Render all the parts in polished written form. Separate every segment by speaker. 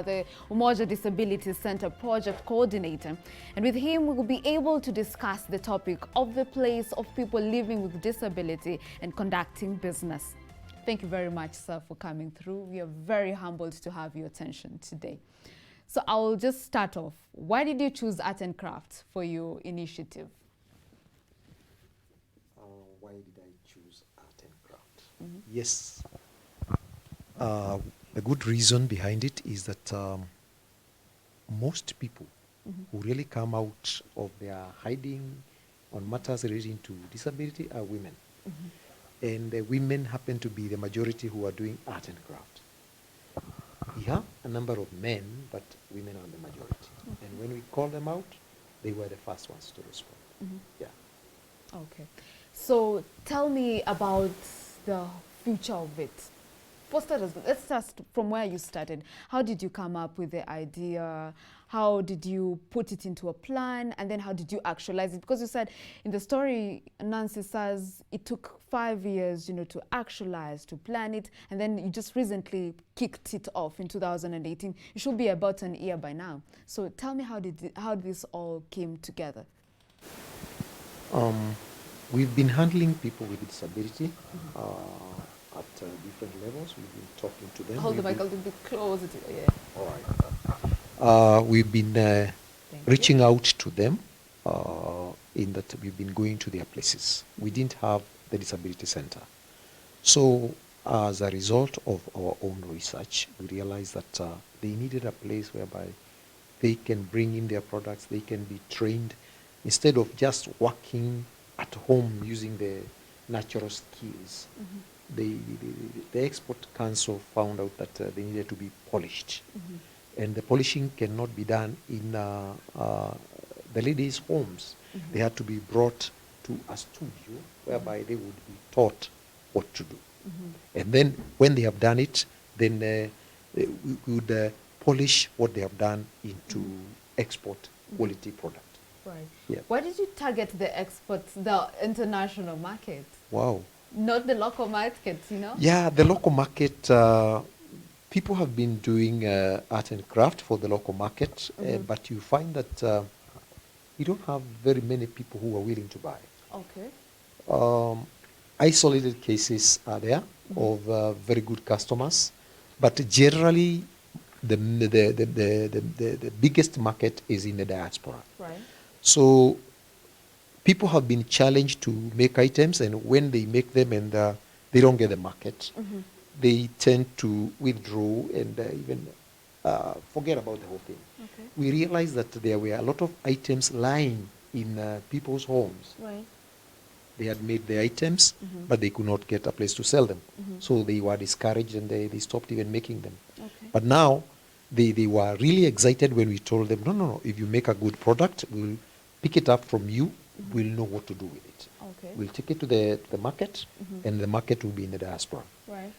Speaker 1: the Umoja Disability Center project coordinator. And with him, we will be able to discuss the topic of the place of people living with disability and conducting business. Thank you very much, sir, for coming through. We are very humbled to have your attention today. So I'll just start off. Why did you choose art and craft for your initiative?
Speaker 2: Why did I choose art and craft? Yes. The good reason behind it is that most people who really come out of their hiding on matters relating to disability are women. And the women happen to be the majority who are doing art and craft. We have a number of men, but women are the majority. And when we call them out, they were the first ones to respond. Yeah.
Speaker 1: Okay. So tell me about the future of it. For starters, let's start from where you started. How did you come up with the idea? How did you put it into a plan? And then how did you actualize it? Because you said in the story, Nancy says it took 5 years, to actualize, to plan it. And then you just recently kicked it off in 2018. It should be about an year by now. So tell me how this all came together.
Speaker 2: We've been handling people with disability at different levels. We've been talking to them.
Speaker 1: Hold the mic a little bit closer to you. Yeah.
Speaker 2: All right. We've been reaching out to them in that we've been going to their places. We didn't have the disability center. So as a result of our own research, we realized that they needed a place whereby they can bring in their products, they can be trained, instead of just working at home using the natural skills. The Export Council found out that they needed to be polished. And the polishing cannot be done in the ladies' homes. They had to be brought to a studio whereby they would be taught what to do. And then when they have done it, then we would polish what they have done into export quality product.
Speaker 1: Right.
Speaker 2: Yeah.
Speaker 1: Why did you target the international market?
Speaker 2: Wow.
Speaker 1: Not the local market,
Speaker 2: Yeah, the local market, people have been doing art and craft for the local market, but you find that you don't have very many people who are willing to buy.
Speaker 1: Okay.
Speaker 2: Isolated cases are there of very good customers, but generally the biggest market is in the diaspora.
Speaker 1: Right.
Speaker 2: So people have been challenged to make items, and when they make them and they don't get the market, they tend to withdraw and even forget about the whole thing.
Speaker 1: Okay.
Speaker 2: We realized that there were a lot of items lying in people's homes.
Speaker 1: Right.
Speaker 2: They had made the items, but they could not get a place to sell them. So they were discouraged and they stopped even making them.
Speaker 1: Okay.
Speaker 2: But now they were really excited when we told them, no, if you make a good product, we'll pick it up from you, we'll know what to do with it.
Speaker 1: Okay.
Speaker 2: We'll take it to the market, and the market will be in the diaspora.
Speaker 1: Right.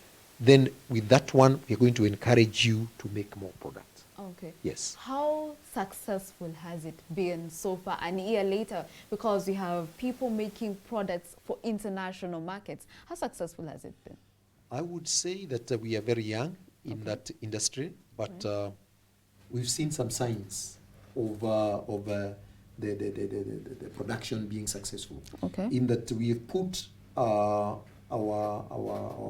Speaker 2: Then with that one, we're going to encourage you to make more products.
Speaker 1: Okay.
Speaker 2: Yes.
Speaker 1: How successful has it been so far, an year later, because we have people making products for international markets? How successful has it been?
Speaker 2: I would say that we are very young in that industry, but we've seen some signs of the production being successful.
Speaker 1: Okay.
Speaker 2: In that we have put our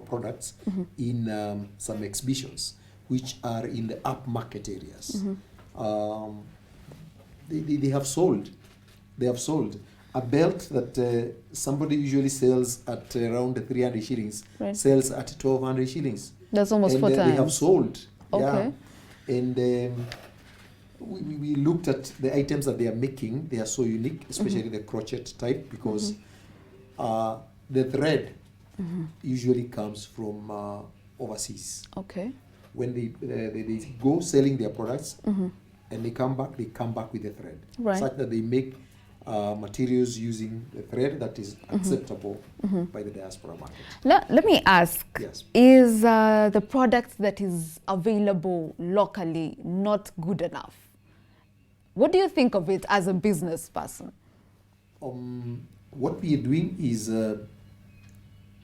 Speaker 2: products in some exhibitions which are in the upmarket areas. They have sold. They have sold a belt that somebody usually sells at around 300 shillings, sells at 1,200 shillings.
Speaker 1: That's almost 4 times.
Speaker 2: They have sold.
Speaker 1: Okay.
Speaker 2: Yeah. And we looked at the items that they are making. They are so unique, especially the crochet type, because the thread usually comes from overseas.
Speaker 1: Okay.
Speaker 2: When they go selling their products and they come back with the thread.
Speaker 1: Right.
Speaker 2: Such that they make materials using the thread that is acceptable by the diaspora market.
Speaker 1: Let me ask,
Speaker 2: yes.
Speaker 1: Is the product that is available locally not good enough? What do you think of it as a business person?
Speaker 2: What we are doing is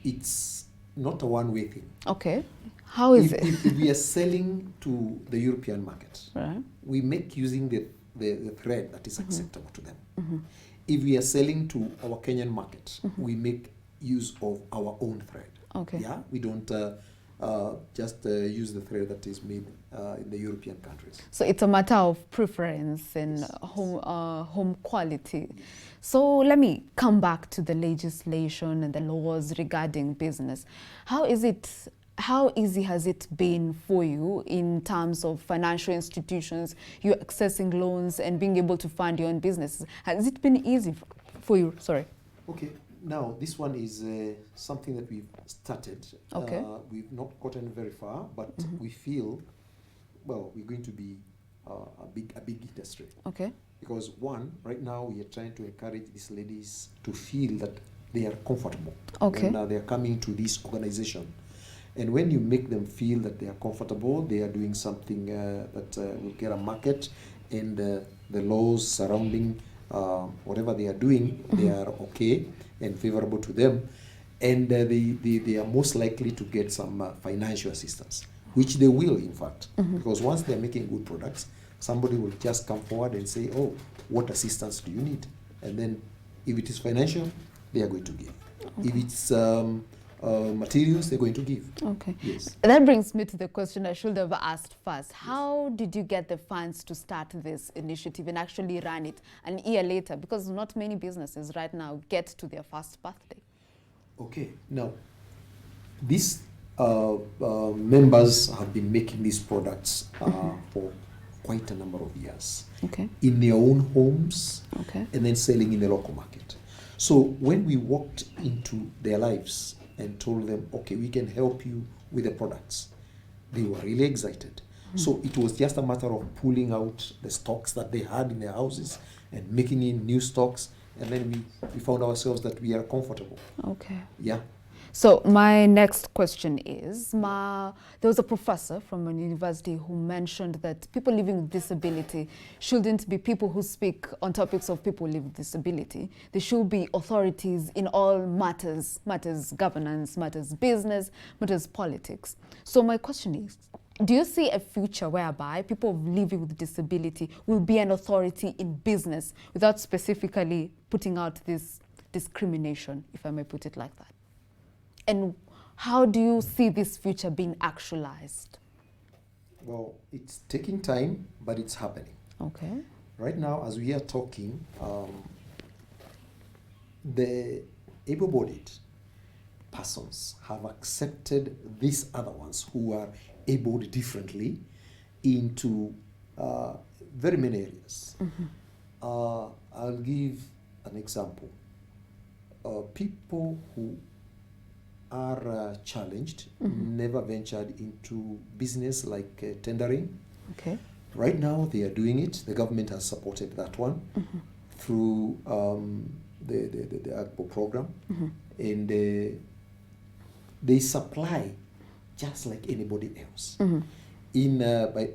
Speaker 2: it's not a one-way thing.
Speaker 1: Okay. How is it?
Speaker 2: If we are selling to the European market,
Speaker 1: Right.
Speaker 2: we make using the thread that is acceptable to them.
Speaker 1: Mm-hmm.
Speaker 2: If we are selling to our Kenyan market, we make use of our own thread.
Speaker 1: Okay.
Speaker 2: Yeah, we don't just use the thread that is made in the European countries.
Speaker 1: So it's a matter of preference and
Speaker 2: Yes.
Speaker 1: home quality. So let me come back to the legislation and the laws regarding business. How easy has it been for you in terms of financial institutions, you accessing loans and being able to fund your own businesses? Has it been easy for you? Sorry.
Speaker 2: Okay, now this one is something that we've started.
Speaker 1: Okay.
Speaker 2: We've not gotten very far, but we feel, well, we're going to be a big industry.
Speaker 1: Okay.
Speaker 2: Because one, right now we are trying to encourage these ladies to feel that they are comfortable
Speaker 1: Okay.
Speaker 2: when they are coming to this organization. And when you make them feel that they are comfortable, they are doing something that will get a market, and the laws surrounding whatever they are doing, they are okay and favorable to them, and they are most likely to get some financial assistance, which they will, in fact, because once they are making good products, somebody will just come forward and say, oh, what assistance do you need? And then if it is financial, they are going to give. If it's materials, they're going to give.
Speaker 1: Okay.
Speaker 2: Yes.
Speaker 1: That brings me to the question I should have asked first. How did you get the funds to start this initiative and actually run it an year later? Because not many businesses right now get to their first birthday.
Speaker 2: Okay. Now, these members have been making these products for quite a number of years.
Speaker 1: Okay.
Speaker 2: In their own homes.
Speaker 1: Okay.
Speaker 2: And then selling in the local market. So when we walked into their lives and told them, okay, we can help you with the products, they were really excited. So it was just a matter of pulling out the stocks that they had in their houses and making in new stocks, and then we found ourselves that we are comfortable.
Speaker 1: Okay.
Speaker 2: Yeah.
Speaker 1: So my next question is, there was a professor from a university who mentioned that people living with disability shouldn't be people who speak on topics of people living with disability. They should be authorities in all matters governance, matters business, matters politics. So my question is, do you see a future whereby people living with disability will be an authority in business without specifically putting out this discrimination, if I may put it like that? And how do you see this future being actualized?
Speaker 2: Well, it's taking time, but it's happening.
Speaker 1: Okay.
Speaker 2: Right now, as we are talking, the able-bodied persons have accepted these other ones who are abled differently into very many areas. I'll give an example. People who are challenged, never ventured into business like tendering.
Speaker 1: Okay.
Speaker 2: Right now they are doing it. The government has supported that one through the AGPO program, and they supply just like anybody else. In the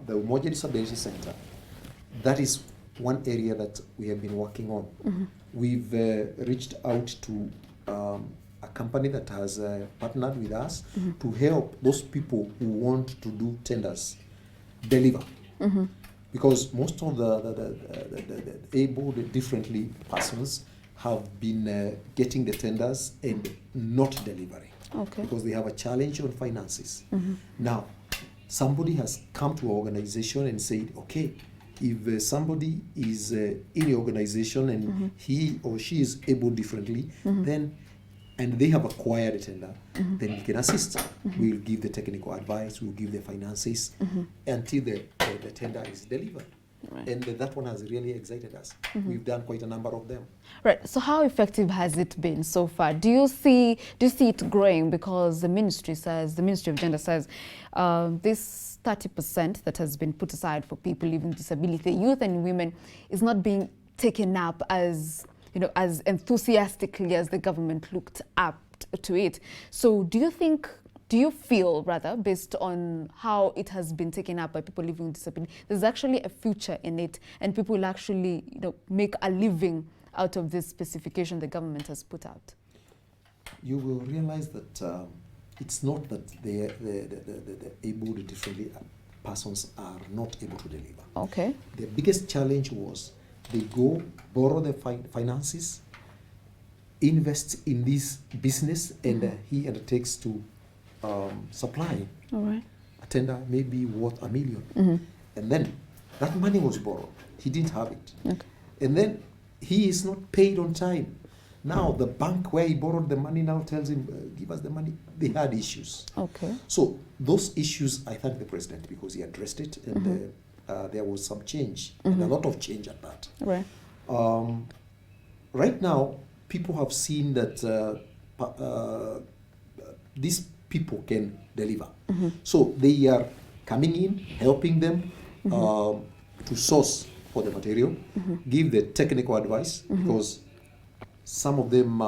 Speaker 2: Umoja Disability Center, that is one area that we have been working on. We've reached out to a company that has partnered with us to help those people who want to do tenders deliver. Because most of the able, the differently persons have been getting the tenders and not delivering.
Speaker 1: Okay.
Speaker 2: Because they have a challenge on finances. Now, somebody has come to our organization and said, okay, if somebody is in the organization and he or she is able differently, then, and they have acquired a tender, then we can assist. We'll give the technical advice, we'll give the finances until the tender is delivered. Right. And that one has really excited us. We've done quite a number of them.
Speaker 1: Right. So how effective has it been so far? Do you see it growing? Because the Ministry of Gender says this 30% that has been put aside for people living with disability, youth and women, is not being taken up as enthusiastically as the government looked up to it. So do you feel, rather, based on how it has been taken up by people living with disability, there's actually a future in it, and people will actually make a living out of this specification the government has put out?
Speaker 2: You will realize that it's not that the able differently persons are not able to deliver.
Speaker 1: Okay.
Speaker 2: The biggest challenge was they go borrow the finances, invest in this business, and he undertakes to supply
Speaker 1: All right.
Speaker 2: a tender maybe worth $1 million. And then that money was borrowed. He didn't have it.
Speaker 1: Okay.
Speaker 2: And then he is not paid on time. Now the bank where he borrowed the money now tells him, give us the money. They had issues.
Speaker 1: Okay.
Speaker 2: So those issues, I thank the president because he addressed it, and there was some change, and a lot of change at that.
Speaker 1: Right.
Speaker 2: Right now, people have seen that these people can deliver. So they are coming in, helping them to source for the material, give the technical advice, because some of them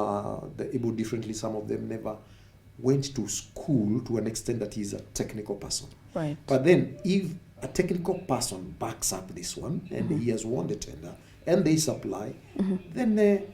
Speaker 2: they're able differently, some of them never went to school to an extent that he's a technical person.
Speaker 1: Right.
Speaker 2: But then if a technical person backs up this one and he has won the tender and they supply, then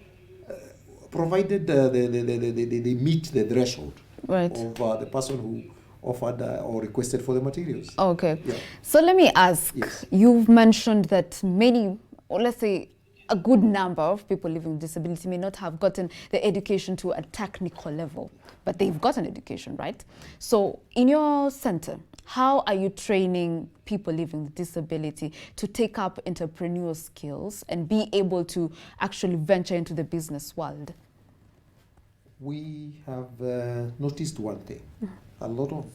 Speaker 2: provided they meet the threshold of the person who offered or requested for the materials.
Speaker 1: Okay.
Speaker 2: Yeah.
Speaker 1: So let me ask,
Speaker 2: Yes.
Speaker 1: you've mentioned that many, or let's say a good number of people living with disability may not have gotten the education to a technical level, but they've got an education, right? So in your center, how are you training people living with disability to take up entrepreneurial skills and be able to actually venture into the business world?
Speaker 2: We have noticed one thing. A lot of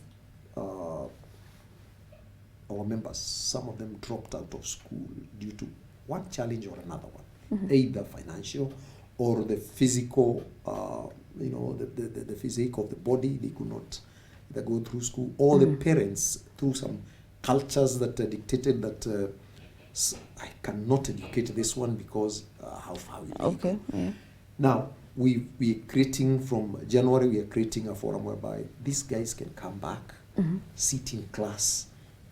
Speaker 2: our members, some of them dropped out of school due to one challenge or another one, either financial or the physical, the physique of the body. They could not either go through school, or the parents, through some cultures that dictated that I cannot educate this one because how far we
Speaker 1: Okay. Yeah.
Speaker 2: Now, we are creating, from January, we are creating a forum whereby these guys can come back, sit in class,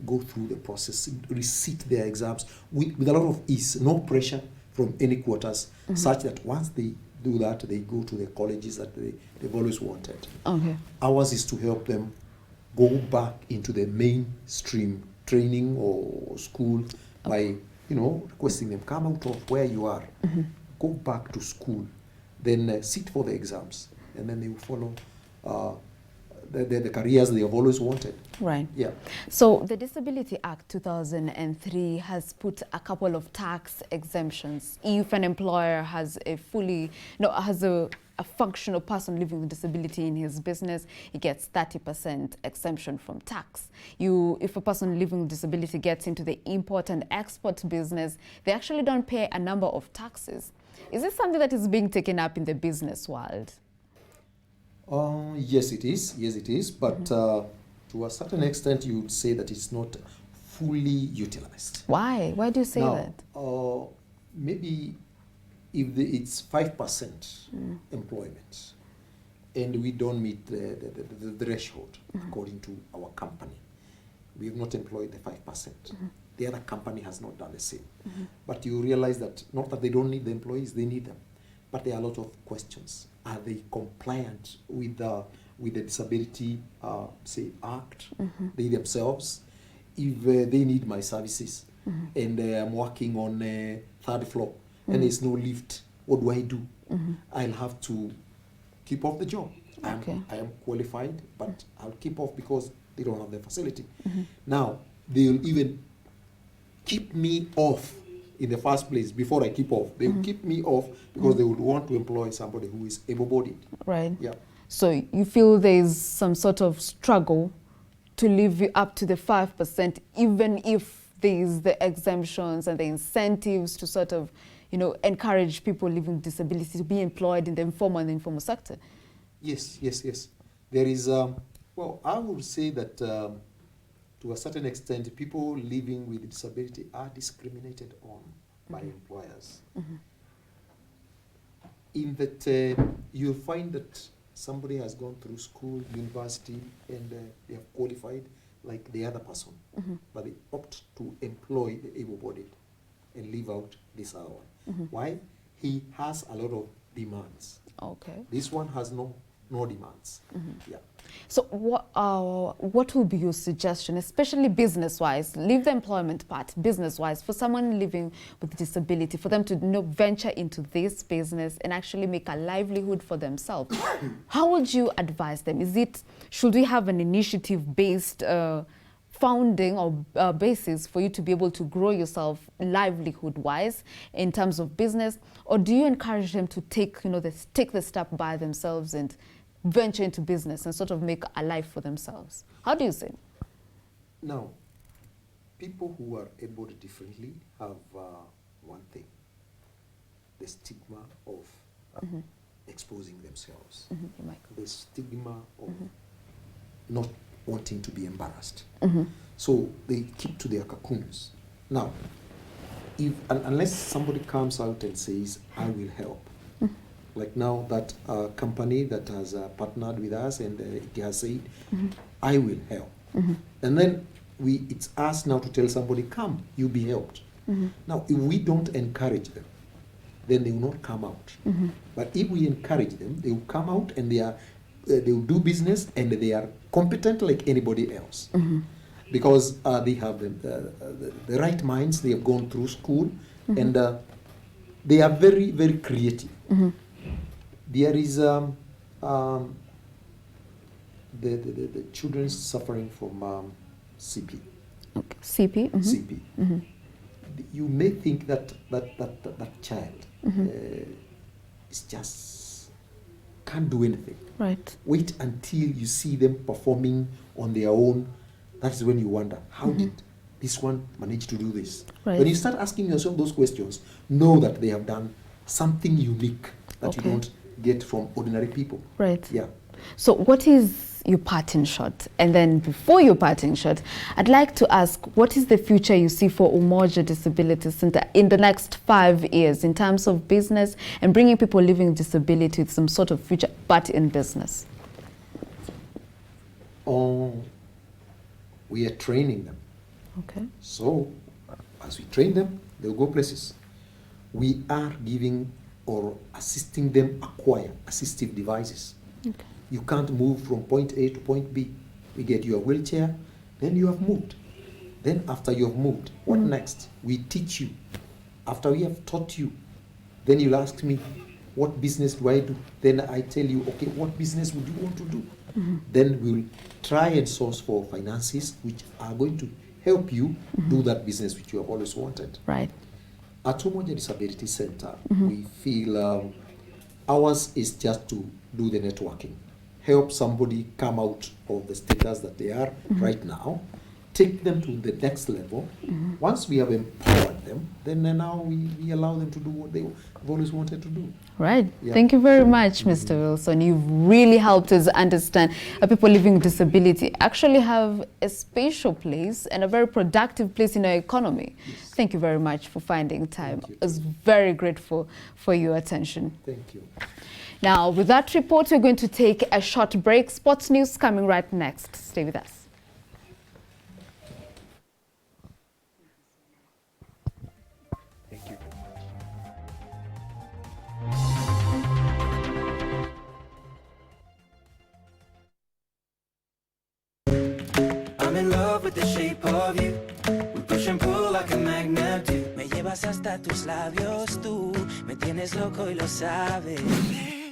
Speaker 2: go through the process, recite their exams with a lot of ease, no pressure from any quarters, such that once they do that, they go to the colleges that they've always wanted.
Speaker 1: Okay.
Speaker 2: Ours is to help them go back into the mainstream training or school by, requesting them, come out of where you are, go back to school, then sit for the exams, and then they will follow the careers they have always wanted.
Speaker 1: Right.
Speaker 2: Yeah.
Speaker 1: So the Disability Act 2003 has put a couple of tax exemptions. If an employer has a functional person living with disability in his business, he gets 30% exemption from tax. If a person living with disability gets into the import and export business, they actually don't pay a number of taxes. Is this something that is being taken up in the business world?
Speaker 2: Yes, it is. Yes, it is. But to a certain extent, you would say that it's not fully utilized.
Speaker 1: Why? Why do you say that?
Speaker 2: Maybe if it's 5% employment, and we don't meet the threshold according to our company, we have not employed the 5%. The other company has not done the same. But you realize that not that they don't need the employees, they need them. But there are a lot of questions. Are they compliant with the Disability Act, they themselves? If they need my services and I'm working on a third floor and there's no lift, what do I do? I'll have to keep off the job.
Speaker 1: Okay.
Speaker 2: I am qualified, but I'll keep off because they don't have the facility. Now, they'll even keep me off in the first place before I keep off. They will keep me off because they would want to employ somebody who is able-bodied.
Speaker 1: Right.
Speaker 2: Yeah.
Speaker 1: So you feel there's some sort of struggle to live up to the 5%, even if there's the exemptions and the incentives to sort of, encourage people living with disability to be employed in the informal and informal sector?
Speaker 2: Yes. There is, I would say that to a certain extent, people living with disability are discriminated on by employers. In that you'll find that somebody has gone through school, university, and they have qualified like the other person, but they opt to employ the able-bodied and leave out this other one. Why? He has a lot of demands.
Speaker 1: Okay.
Speaker 2: This one has no no demands. Yeah.
Speaker 1: So what will be your suggestion, especially business-wise, leave the employment part, business-wise, for someone living with disability, for them to venture into this business and actually make a livelihood for themselves? How would you advise them? Should we have an initiative-based founding or basis for you to be able to grow yourself livelihood-wise in terms of business, or do you encourage them to take the step by themselves and venture into business and sort of make a life for themselves? How do you say?
Speaker 2: Now, people who are able differently have one thing: the stigma of exposing themselves, the stigma of not wanting to be embarrassed. So they keep to their cocoons. Now, unless somebody comes out and says, I will help, like now that company that has partnered with us and it has said, I will help. And then it's us now to tell somebody, come, you'll be helped. Now, if we don't encourage them, then they will not come out. But if we encourage them, they will come out and they will do business and they are competent like anybody else. Because they have the right minds, they have gone through school, and they are very, very creative. There is the children suffering from CP.
Speaker 1: Okay. CP.
Speaker 2: CP. You may think that child is just can't do anything.
Speaker 1: Right.
Speaker 2: Wait until you see them performing on their own. That's when you wonder, how did this one manage to do this?
Speaker 1: Right.
Speaker 2: When you start asking yourself those questions, know that they have done something unique that you don't get from ordinary people.
Speaker 1: Right.
Speaker 2: Yeah.
Speaker 1: So what is your parting shot? And then before your parting shot, I'd like to ask, what is the future you see for Umoja Disability Center in the next 5 years in terms of business and bringing people living with disability with some sort of future, but in business?
Speaker 2: We are training them.
Speaker 1: Okay.
Speaker 2: So as we train them, they'll go places. We are giving or assisting them acquire assistive devices.
Speaker 1: Okay.
Speaker 2: You can't move from point A to point B. We get you a wheelchair, then you have moved. Then after you have moved, what next? We teach you. After we have taught you, then you'll ask me, what business do I do? Then I tell you, okay, what business would you want to do? Then we'll try and source for finances which are going to help you do that business which you have always wanted.
Speaker 1: Right.
Speaker 2: At Umoja Disability Center, we feel ours is just to do the networking. Help somebody come out of the status that they are right now, take them to the next level. Once we have empowered them, then now we allow them to do what they've always wanted to do.
Speaker 1: Right.
Speaker 2: Yeah.
Speaker 1: Thank you very much, Mr. Wilson. You've really helped us understand that people living with disability actually have a special place and a very productive place in our economy. Yes. Thank you very much for finding time. I was very grateful for your attention.
Speaker 2: Thank you.
Speaker 1: Now, with that report, we're going to take a short break. Sports news coming right next. Stay with us.
Speaker 3: I'm in love with the shape of you. We push and pull like a magnet do. Me llevas hasta tus labios, tú me tienes loco y lo sabes.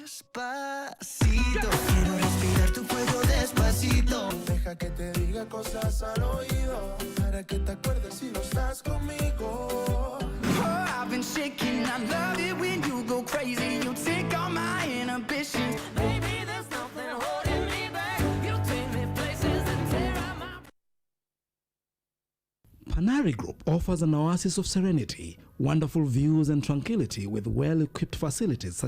Speaker 3: Despacito, quiero respirar tu cuello despacito. Deja que te diga cosas al oído, para que te acuerdes si no estás conmigo. Oh, I've been shaking, I love it when you go crazy. You take all my inhibitions. Baby, there's nothing holding me back. You take me places and tear out my...
Speaker 4: Panari Group offers an oasis of serenity, wonderful views and tranquility with well-equipped facilities such